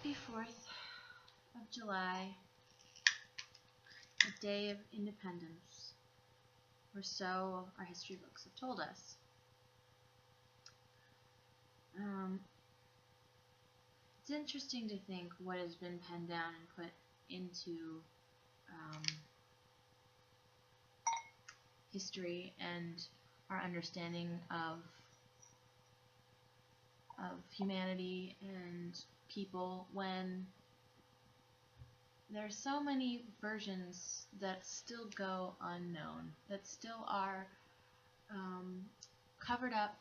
Happy 4th of July, the day of independence, or so our history books have told us. It's interesting to think what has been penned down and put into history and our understanding of humanity and people, when there's so many versions that still go unknown, that still are covered up,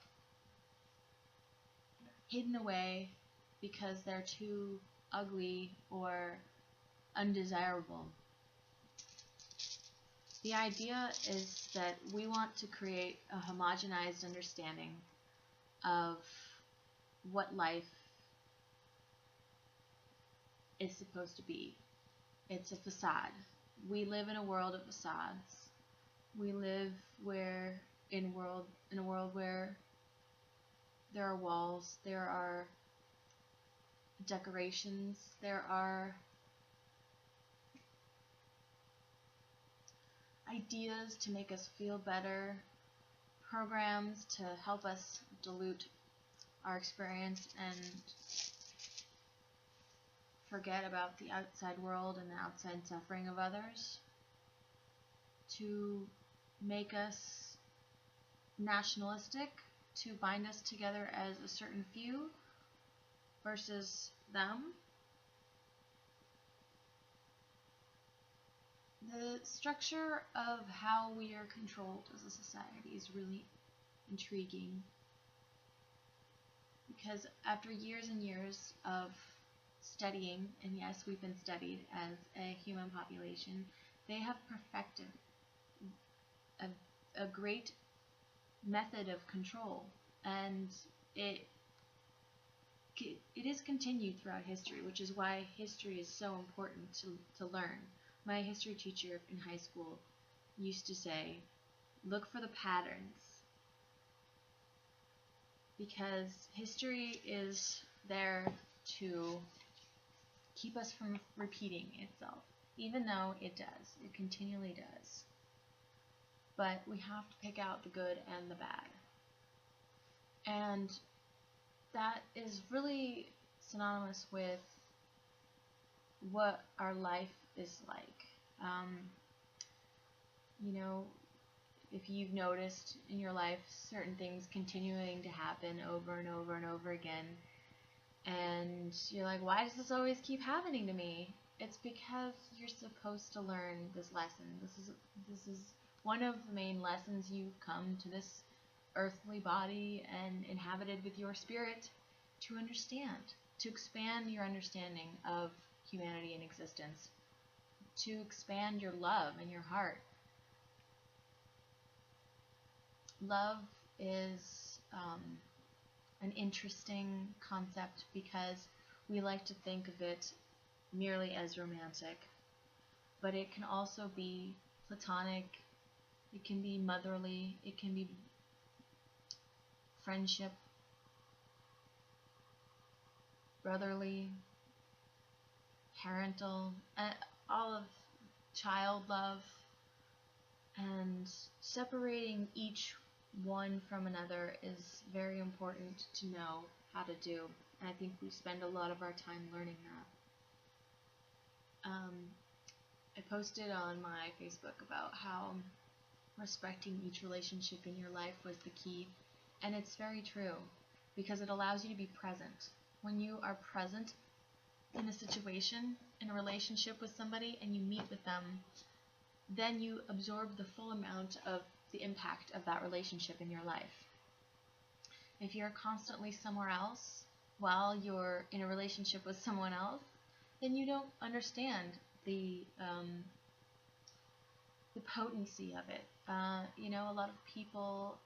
hidden away because they're too ugly or undesirable. The idea is that we want to create a homogenized understanding of what life is supposed to be. It's a facade. We live in a world of facades. We live in a world where there are walls, there are decorations, there are ideas to make us feel better, programs to help us dilute our experience and forget about the outside world and the outside suffering of others, to make us nationalistic, to bind us together as a certain few versus them. The structure of how we are controlled as a society is really intriguing, because after years and years of studying, and yes, we've been studied as a human population, they have perfected a great method of control, and it is continued throughout history, which is why history is so important to learn. My history teacher in high school used to say, look for the patterns, because history is there to keep us from repeating itself, even though it does. It continually does. But we have to pick out the good and the bad. And that is really synonymous with what our life is like. If you've noticed in your life certain things continuing to happen over and over and over again, and you're like, why does this always keep happening to me? It's because you're supposed to learn this lesson. This is one of the main lessons. You've come to this earthly body and inhabited with your spirit to understand, to expand your understanding of humanity and existence, to expand your love and your heart. Love is an interesting concept because we like to think of it merely as romantic, but it can also be platonic, it can be motherly, it can be friendship, brotherly, parental, all of child love, and separating each one from another is very important to know how to do, and I think we spend a lot of our time learning that. I posted on my Facebook about how respecting each relationship in your life was the key, and it's very true, because it allows you to be present. When you are present in a situation, in a relationship with somebody, and you meet with them, then you absorb the full amount of the impact of that relationship in your life. If you're constantly somewhere else while you're in a relationship with someone else, then you don't understand the potency of it. A lot of people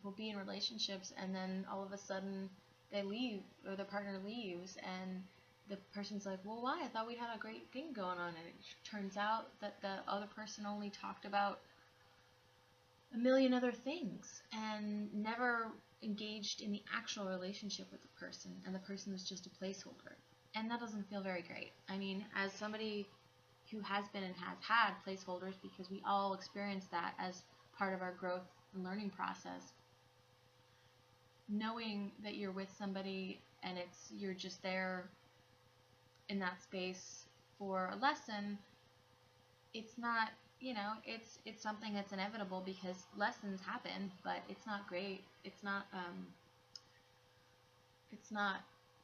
will be in relationships and then all of a sudden they leave, or their partner leaves, and the person's like, well, why? I thought we had a great thing going on. And it turns out that the other person only talked about a million other things and never engaged in the actual relationship with the person, and the person was just a placeholder. And that doesn't feel very great. I mean, as somebody who has been and has had placeholders, because we all experience that as part of our growth and learning process, knowing that you're with somebody and you're just there in that space for a lesson, it's not, it's something that's inevitable because lessons happen, but it's not great. It's not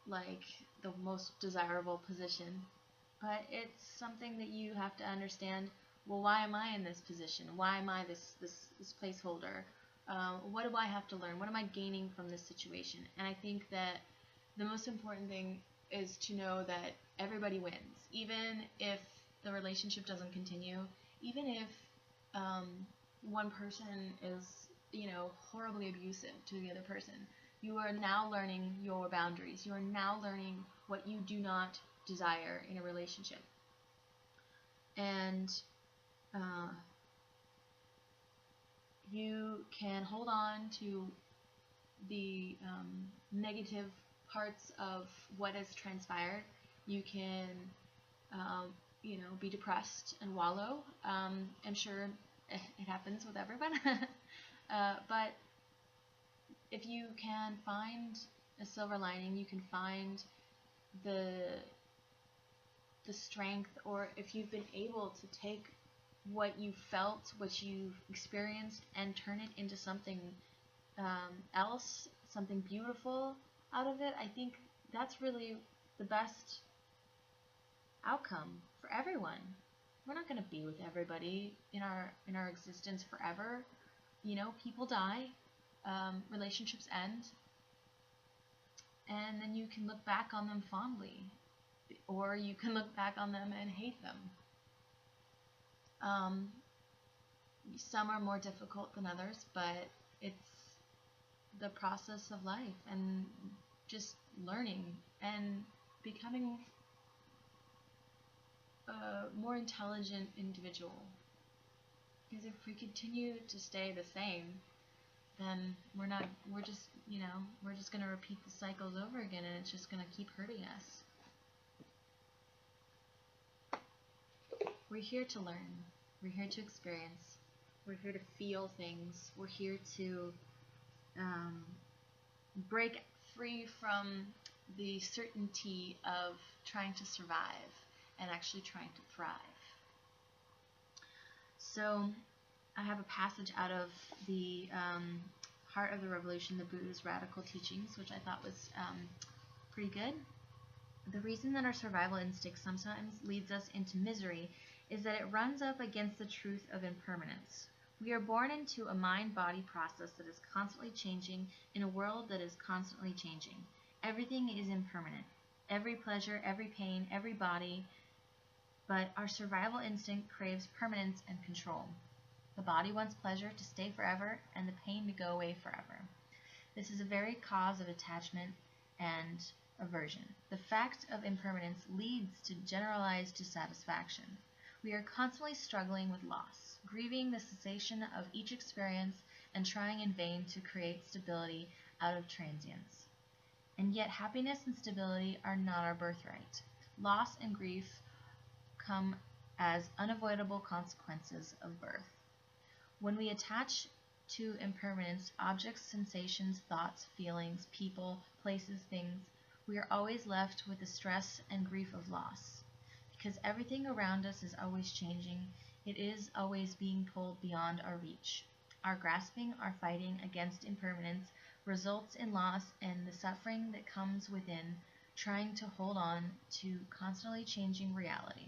like the most desirable position, but it's something that you have to understand. Well, why am I in this position? Why am I this placeholder? What do I have to learn? What am I gaining from this situation? And I think that the most important thing is to know that everybody wins, even if the relationship doesn't continue, even if one person is, horribly abusive to the other person. You are now learning your boundaries. You are now learning what you do not desire in a relationship. And you can hold on to the negative parts of what has transpired. You can, be depressed and wallow. I'm sure it happens with everyone. But if you can find a silver lining, you can find the strength, or if you've been able to take what you felt, what you've experienced, and turn it into something else, something beautiful out of it, I think that's really the best outcome for everyone. We're not going to be with everybody in our existence forever. People die, relationships end, and then you can look back on them fondly, or you can look back on them and hate them. Some are more difficult than others, but it's the process of life and just learning and becoming a more intelligent individual. Because if we continue to stay the same, then we're just going to repeat the cycles over again, and it's just going to keep hurting us. We're here to learn. We're here to experience. We're here to feel things. We're here to break free from the certainty of trying to survive and actually trying to thrive. So I have a passage out of the Heart of the Revolution, the Buddha's Radical Teachings, which I thought was pretty good. The reason that our survival instinct sometimes leads us into misery is that it runs up against the truth of impermanence. We are born into a mind-body process that is constantly changing in a world that is constantly changing. Everything is impermanent. Every pleasure, every pain, every body. But our survival instinct craves permanence and control. The body wants pleasure to stay forever and the pain to go away forever. This is a very cause of attachment and aversion. The fact of impermanence leads to generalized dissatisfaction. We are constantly struggling with loss, grieving the cessation of each experience and trying in vain to create stability out of transience. And yet happiness and stability are not our birthright. Loss and grief come as unavoidable consequences of birth. When we attach to impermanence, objects, sensations, thoughts, feelings, people, places, things, we are always left with the stress and grief of loss. Because everything around us is always changing, it is always being pulled beyond our reach. Our grasping, our fighting against impermanence results in loss and the suffering that comes within trying to hold on to constantly changing reality.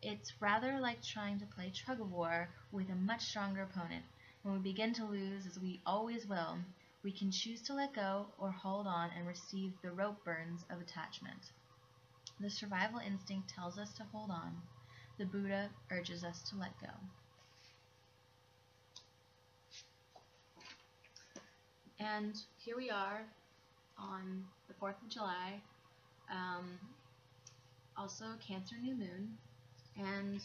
It's rather like trying to play tug-of-war with a much stronger opponent. When we begin to lose, as we always will, we can choose to let go or hold on and receive the rope burns of attachment. The survival instinct tells us to hold on. The Buddha urges us to let go. And here we are on the 4th of July, also Cancer New Moon, and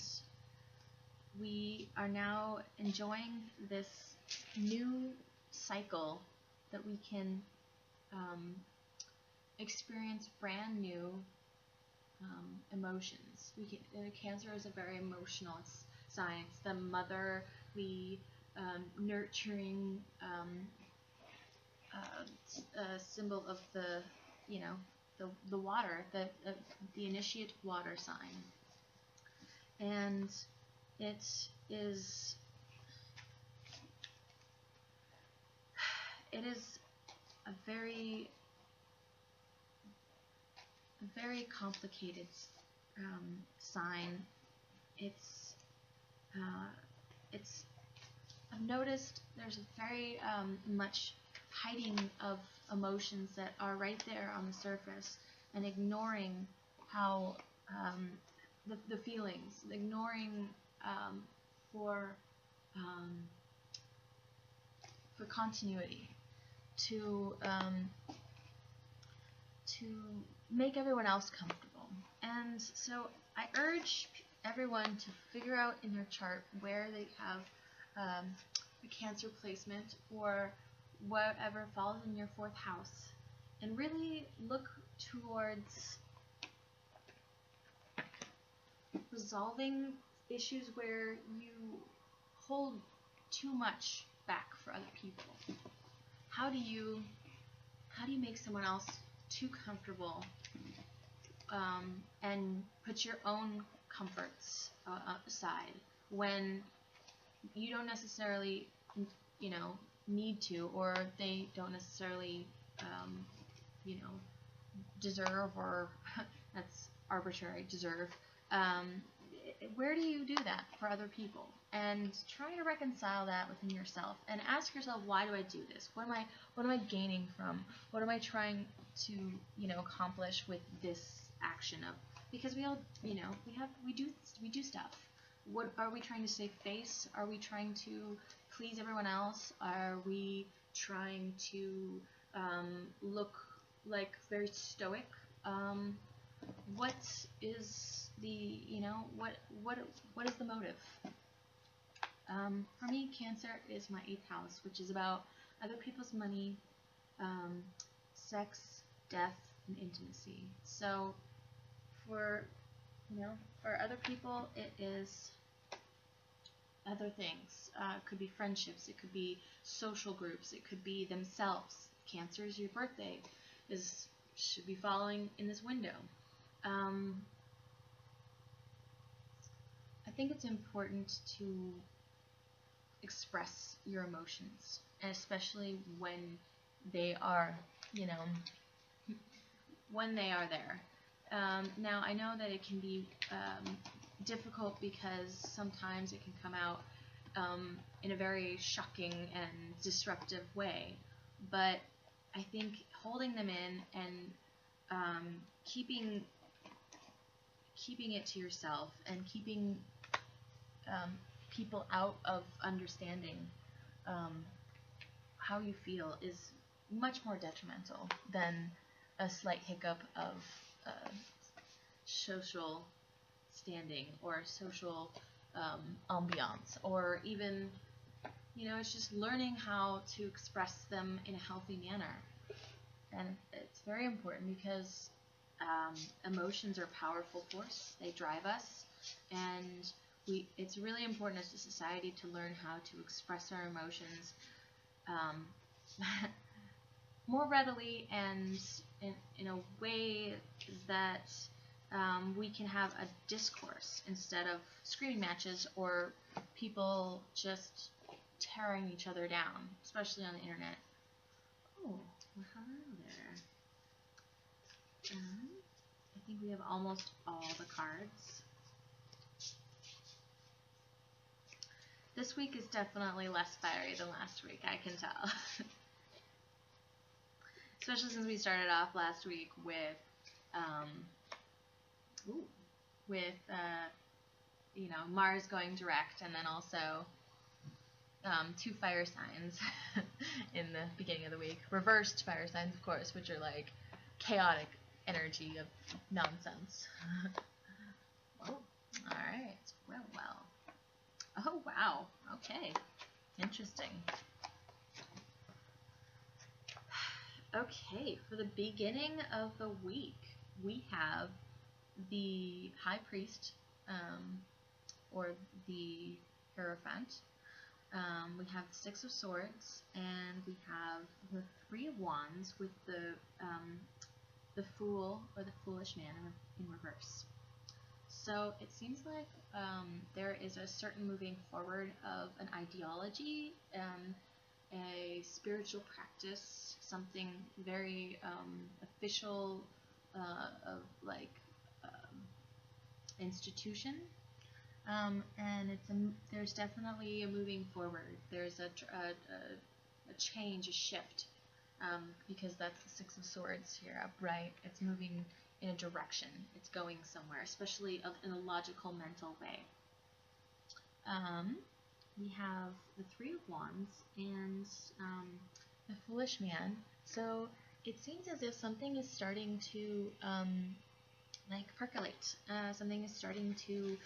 we are now enjoying this new cycle that we can experience brand new emotions. Cancer is a very emotional sign. It's the motherly, nurturing symbol of the, the water, the initiate water sign, and it is a very complicated sign. It's I've noticed there's very much hiding of emotions that are right there on the surface, and ignoring how the feelings, ignoring for continuity, to make everyone else comfortable. And so I urge everyone to figure out in their chart where they have a Cancer placement, or whatever falls in your 4th house, and really look towards resolving issues where you hold too much back for other people. How do you make someone else too comfortable, and put your own comforts aside when you don't necessarily, need to, or they don't necessarily, deserve, or that's arbitrary, deserve. Where do you do that for other people? And try to reconcile that within yourself, and ask yourself, why do I do this? What am I gaining from? What am I trying to, accomplish with this action of? Because we all, we do stuff. What are we trying to save face? Are we trying to please everyone else? Are we trying to look like very stoic? What is the, what is the motive? For me, Cancer is my 8th house, which is about other people's money, sex, death, and intimacy. So for other people, it is other things. It could be friendships, it could be social groups, it could be themselves. Cancer is your birthday, should be following in this window. I think it's important to express your emotions, and especially when they are, when they are there. Now, I know that it can be difficult, because sometimes it can come out in a very shocking and disruptive way, but I think holding them in, and keeping it to yourself, and keeping people out of understanding how you feel is much more detrimental than a slight hiccup of social standing, or social ambiance, or even, it's just learning how to express them in a healthy manner. And it's very important, because emotions are a powerful force. They drive us, and it's really important as a society to learn how to express our emotions more readily, and in a way that we can have a discourse, instead of screaming matches, or people just tearing each other down, especially on the internet. Oh, well, hello there. I think we have almost all the cards. This week is definitely less fiery than last week, I can tell. Especially since we started off last week with Mars going direct, and then also 2 fire signs in the beginning of the week. Reversed fire signs, of course, which are like chaotic energy of nonsense. Oh, alright. Well. Oh, wow. Okay. Interesting. Okay, for the beginning of the week, we have the High Priest, or the Hierophant. We have the Six of Swords, and we have the Three of Wands with the Fool or the Foolish Man in reverse. So it seems like there is a certain moving forward of an ideology, a spiritual practice, something very official, of like institution, and there's definitely a moving forward. There's a change, a shift, because that's the Six of Swords here upright. It's moving in a direction. It's going somewhere, especially in a logical, mental way. We have the Three of Wands and the Foolish Man. So it seems as if something is starting to like percolate. Something is starting to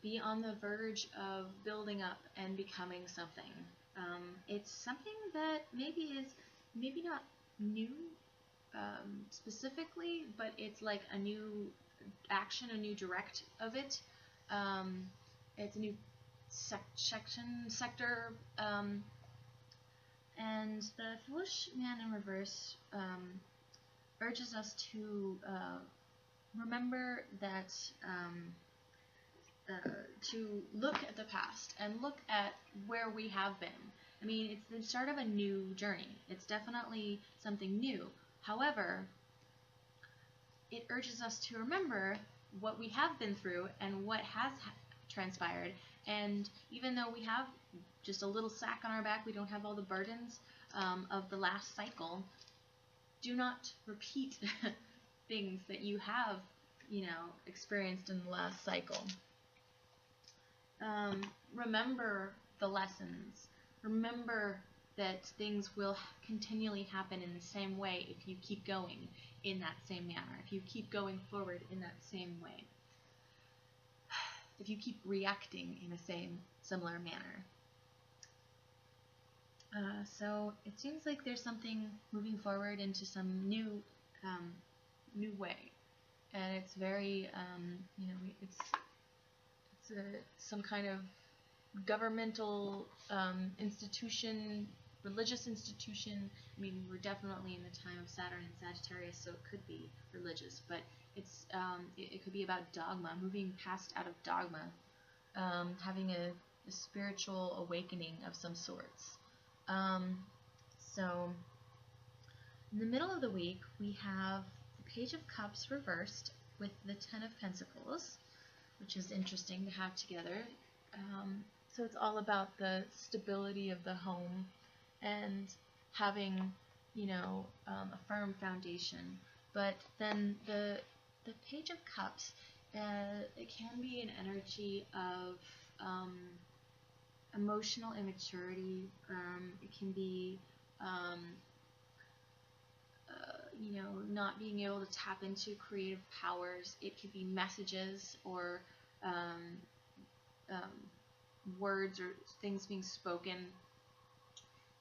be on the verge of building up and becoming something. It's something that maybe not new specifically, but it's like a new action, a new direct of it. It's a new sector, and the Foolish Man in reverse urges us to remember that to look at the past and look at where we have been. I mean, it's the start of a new journey. It's definitely something new. However, it urges us to remember what we have been through and what has transpired. And even though we have just a little sack on our back, we don't have all the burdens of the last cycle, do not repeat things that you have, experienced in the last cycle. Remember the lessons. Remember that things will continually happen in the same way if you keep going in that same manner, if you keep going forward in that same way, if you keep reacting in a similar manner. So it seems like there's something moving forward into some new way, and it's very, it's some kind of governmental institution, religious institution. I mean, we're definitely in the time of Saturn and Sagittarius, so it could be religious, but it's it could be about dogma, moving past out of dogma, having a spiritual awakening of some sorts. So in the middle of the week, we have the Page of Cups reversed with the Ten of Pentacles, which is interesting to have together. So it's all about the stability of the home and having, a firm foundation. But then the Page of Cups, it can be an energy of emotional immaturity. It can be, not being able to tap into creative powers. It could be messages or words or things being spoken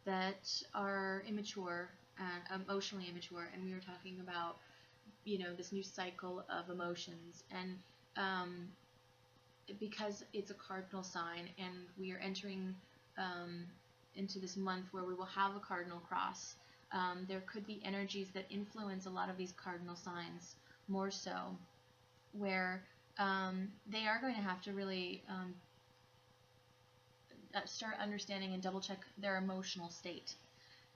that are immature and emotionally immature. And we were talking about, this new cycle of emotions, and because it's a cardinal sign, and we are entering into this month where we will have a cardinal cross. There could be energies that influence a lot of these cardinal signs more so, where they are going to have to really start understanding and double check their emotional state.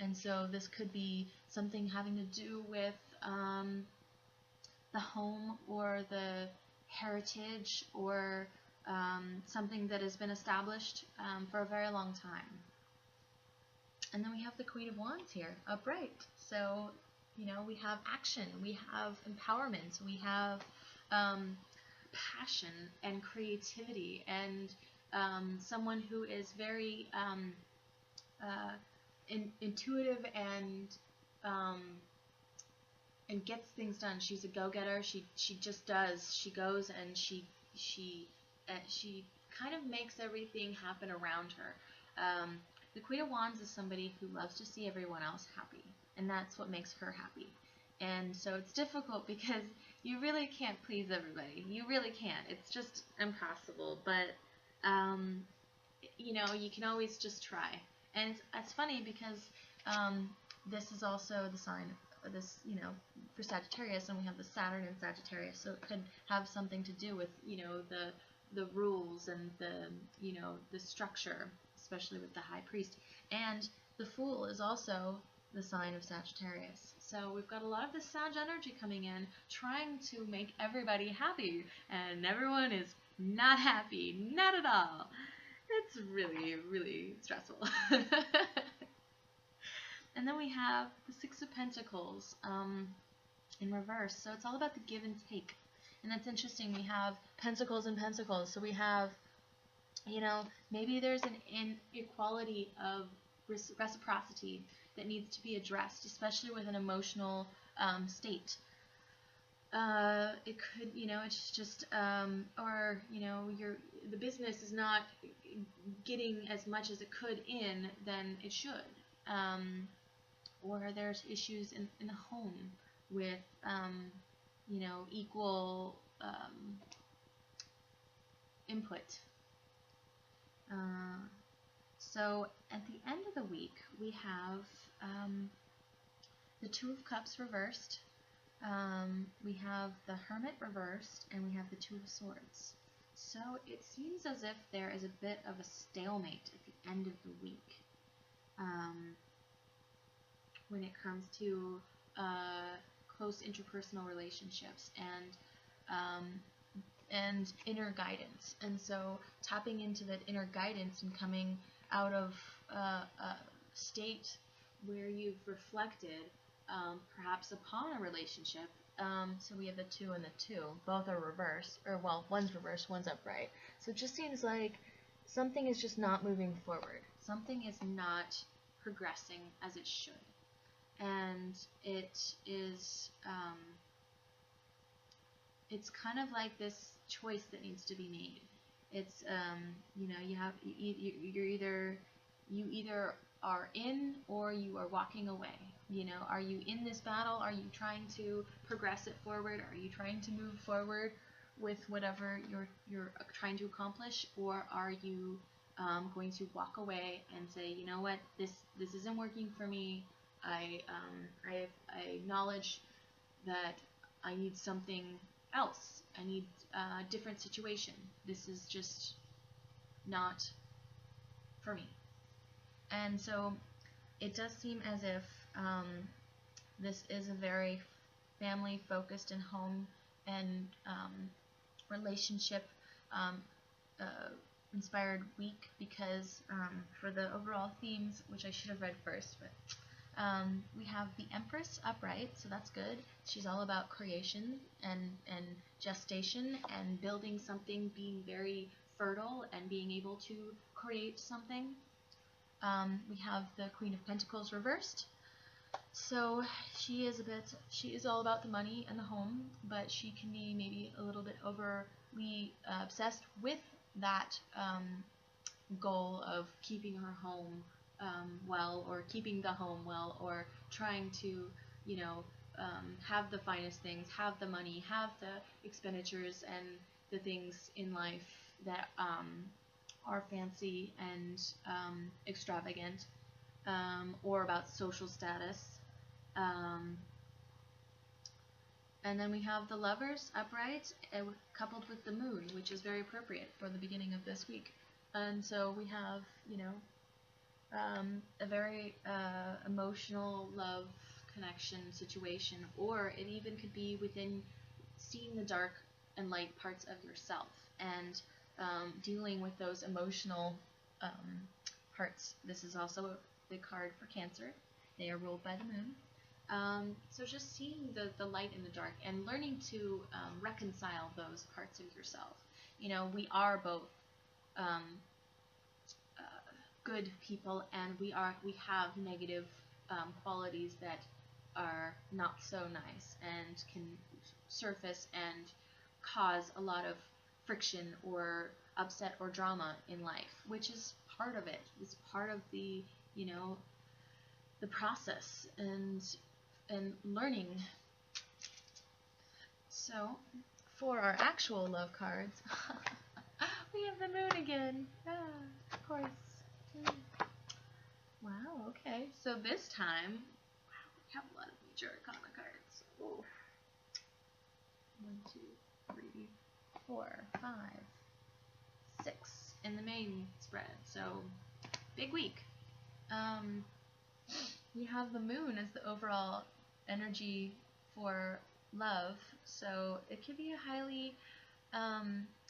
And so this could be something having to do with the home or the heritage, or something that has been established for a very long time. And then we have the Queen of Wands here, upright. So, we have action, we have empowerment, we have passion and creativity, and someone who is very intuitive and gets things done. She's a go-getter. She just does. She goes and she kind of makes everything happen around her. The Queen of Wands is somebody who loves to see everyone else happy, and that's what makes her happy. And so it's difficult because you really can't please everybody. You really can't. It's just impossible. But, you can always just try. And it's funny because this is also the sign of this, for Sagittarius, and we have the Saturn in Sagittarius, so it could have something to do with, the rules and the structure, especially with the High Priest. And the Fool is also the sign of Sagittarius. So we've got a lot of this Sag energy coming in, trying to make everybody happy, and everyone is not happy, not at all. It's really, really stressful. And then we have the Six of Pentacles in reverse. So it's all about the give and take. And that's interesting. We have Pentacles and Pentacles. So we have, maybe there's an inequality of reciprocity that needs to be addressed, especially with an emotional state. It could, it's just, or, the business is not getting as much as it could in than it should. Or there's issues in the home with, equal input. So at the end of the week, we have the Two of Cups reversed, we have the Hermit reversed, and we have the Two of Swords. So it seems as if there is a bit of a stalemate at the end of the week when it comes to close interpersonal relationships and inner guidance. And so tapping into that inner guidance and coming out of a state where you've reflected perhaps upon a relationship. So we have the 2 and the 2. Both are reversed, or well, one's reversed, one's upright. So it just seems like something is just not moving forward. Something is not progressing as it should. And it is, it's kind of like this choice that needs to be made. It's, you either are in or you are walking away. Are you in this battle? Are you trying to progress it forward? Are you trying to move forward with whatever you're trying to accomplish? Or are you going to walk away and say, you know what, this isn't working for me. I acknowledge that I need something else. I need a different situation. This is just not for me. And so it does seem as if this is a very family-focused and home and relationship inspired week, because for the overall themes, which I should have read first, but we have the Empress upright, so that's good. She's all about creation and gestation and building something, being very fertile and being able to create something. We have the Queen of Pentacles reversed. So she is all about the money and the home, but she can be maybe a little bit overly obsessed with that goal of keeping her home well, or keeping the home well, or trying to, have the finest things, have the money, have the expenditures and the things in life that are fancy and extravagant, or about social status. And then we have the Lovers upright, coupled with the Moon, which is very appropriate for the beginning of this week. And so we have, a very emotional love connection situation, or it even could be within seeing the dark and light parts of yourself and dealing with those emotional parts. This is also the card for Cancer. They are ruled by the Moon. So just seeing the light and the dark and learning to reconcile those parts of yourself. We are both good people, and we have negative qualities that are not so nice and can surface and cause a lot of friction or upset or drama in life, which is part of it. It's part of the, you know, the process and learning. So, for our actual love cards, we have the moon again. Of course. Wow, okay. So this time, wow, we have a lot of major arcana cards. Ooh. 1, 2, 3, 4, 5, 6 in the main spread. So, big week. We have the moon as the overall energy for love, so it could be a highly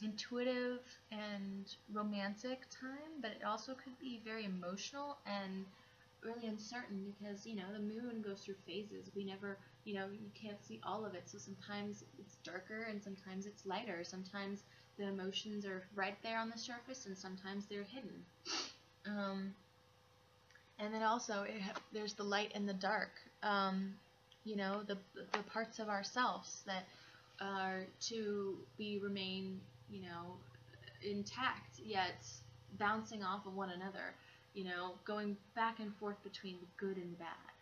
intuitive and romantic time, but it also could be very emotional and really uncertain because, you know, the moon goes through phases. We never, you know, you can't see all of it, so sometimes it's darker and sometimes it's lighter. Sometimes the emotions are right there on the surface and sometimes they're hidden. And then also there's the light and the dark. You know, the parts of ourselves that are to remain, you know, intact, yet bouncing off of one another. You know, going back and forth between the good and bad.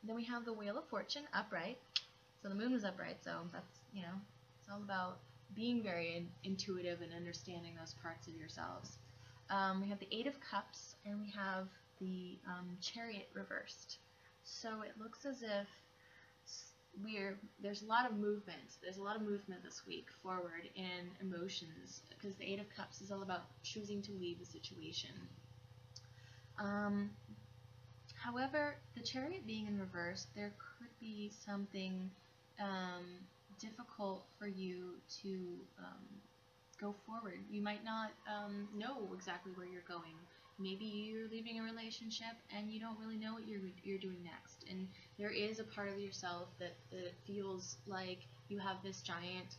Then we have the Wheel of Fortune upright. So the moon was upright, so that's, you know, it's all about being very intuitive and understanding those parts of yourselves. We have the Eight of Cups, and we have the Chariot reversed. So it looks as if there's a lot of movement. There's a lot of movement this week forward in emotions, because the Eight of Cups is all about choosing to leave a situation. However, the Chariot being in reverse, there could be something difficult for you to go forward. You might not know exactly where you're going. Maybe you're leaving a relationship and you don't really know what you're doing next. And there is a part of yourself that feels like you have this giant,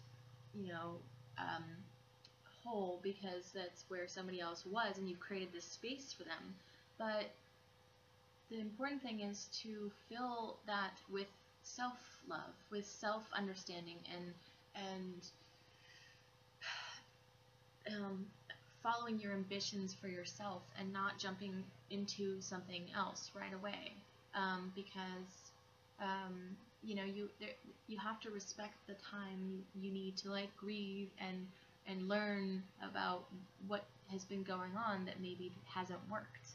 you know, hole because that's where somebody else was and you've created this space for them. But the important thing is to fill that with self-love, with self-understanding, and following your ambitions for yourself and not jumping into something else right away, because you know, you have to respect the time you need to, like, grieve and learn about what has been going on that maybe hasn't worked.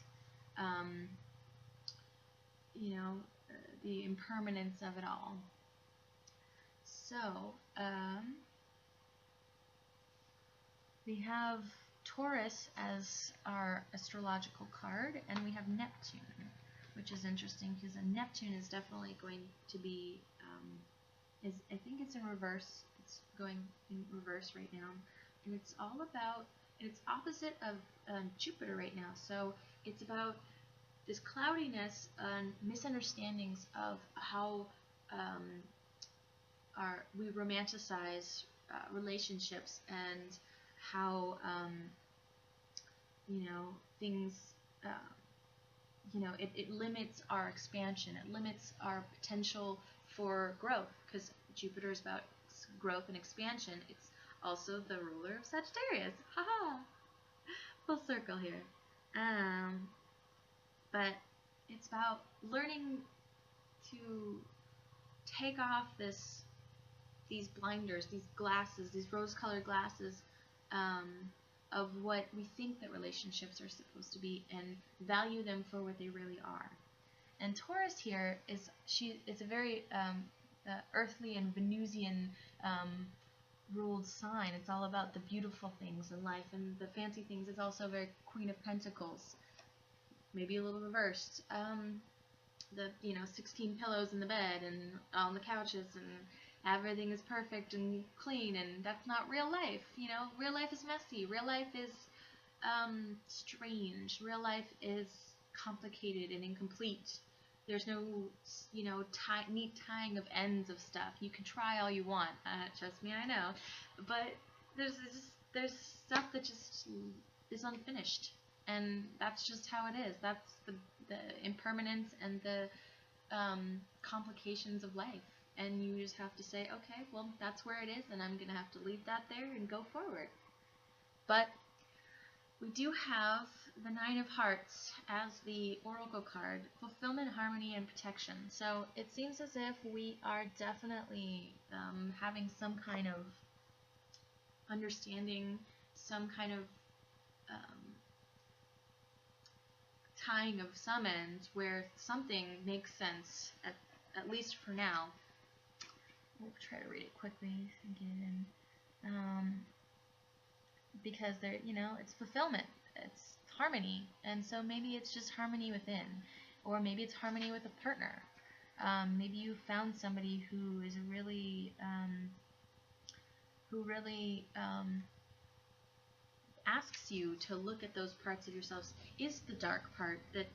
You know, the impermanence of it all. So we have Taurus as our astrological card, and we have Neptune, which is interesting because Neptune is definitely going to be, I think it's in reverse. It's going in reverse right now, and it's all about, it's opposite of Jupiter right now. So it's about this cloudiness and misunderstandings of how we romanticize relationships and how you know, things, you know, it limits our expansion. It limits our potential for growth, because Jupiter is about growth and expansion. It's also the ruler of Sagittarius. Haha! Full circle here. But it's about learning to take off these blinders, these glasses, these rose-colored glasses of what we think that relationships are supposed to be, and value them for what they really are. And Taurus here it's a very earthly and Venusian ruled sign. It's all about the beautiful things in life, and the fancy things. It's also very Queen of Pentacles, maybe a little reversed. The, you know, 16 pillows in the bed and on the couches, and everything is perfect and clean, and that's not real life. You know, real life is messy. Real life is strange. Real life is complicated and incomplete. There's no, you know, neat tying of ends of stuff. You can try all you want. Trust me, I know. But there's stuff that just is unfinished, and that's just how it is. That's the impermanence and the complications of life. And you just have to say, okay, well, that's where it is, and I'm going to have to leave that there and go forward. But We do have the Nine of Hearts as the Oracle card, fulfillment, harmony, and protection. So it seems as if we are definitely having some kind of understanding, some kind of tying of some ends where something makes sense, at least for now. We'll try to read it quickly and get it in. Because there, it's fulfillment, it's harmony, and so maybe it's just harmony within, or maybe it's harmony with a partner. Maybe you found somebody who is really, asks you to look at those parts of yourselves, is the dark part that,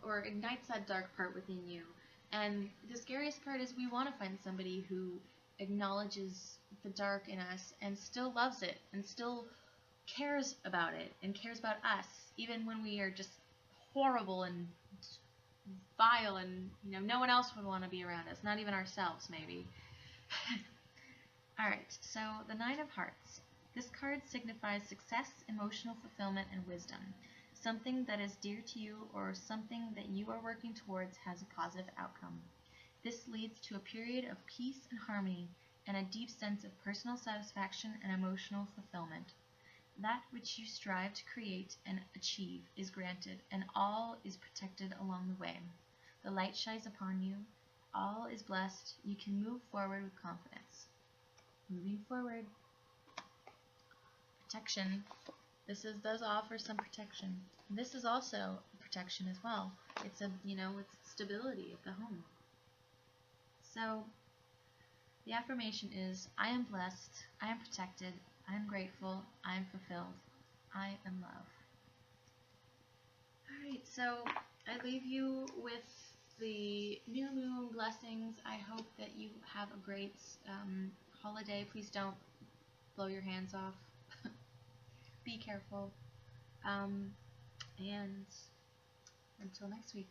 or ignites that dark part within you. And the scariest part is we want to find somebody who acknowledges the dark in us and still loves it and still cares about it and cares about us, even when we are just horrible and vile and, no one else would want to be around us, not even ourselves, maybe. Alright, so the Nine of Hearts. This card signifies success, emotional fulfillment, and wisdom. Something that is dear to you or something that you are working towards has a positive outcome. This leads to a period of peace and harmony and a deep sense of personal satisfaction and emotional fulfillment. That which you strive to create and achieve is granted, and all is protected along the way. The light shines upon you. All is blessed. You can move forward with confidence. Moving forward. Protection. This does offer some protection. This is also protection as well. It's it's stability of the home. So the affirmation is, I am blessed, I am protected, I am grateful, I am fulfilled, I am love. Alright, so I leave you with the new moon blessings. I hope that you have a great holiday. Please don't blow your hands off. Be careful. And until next week.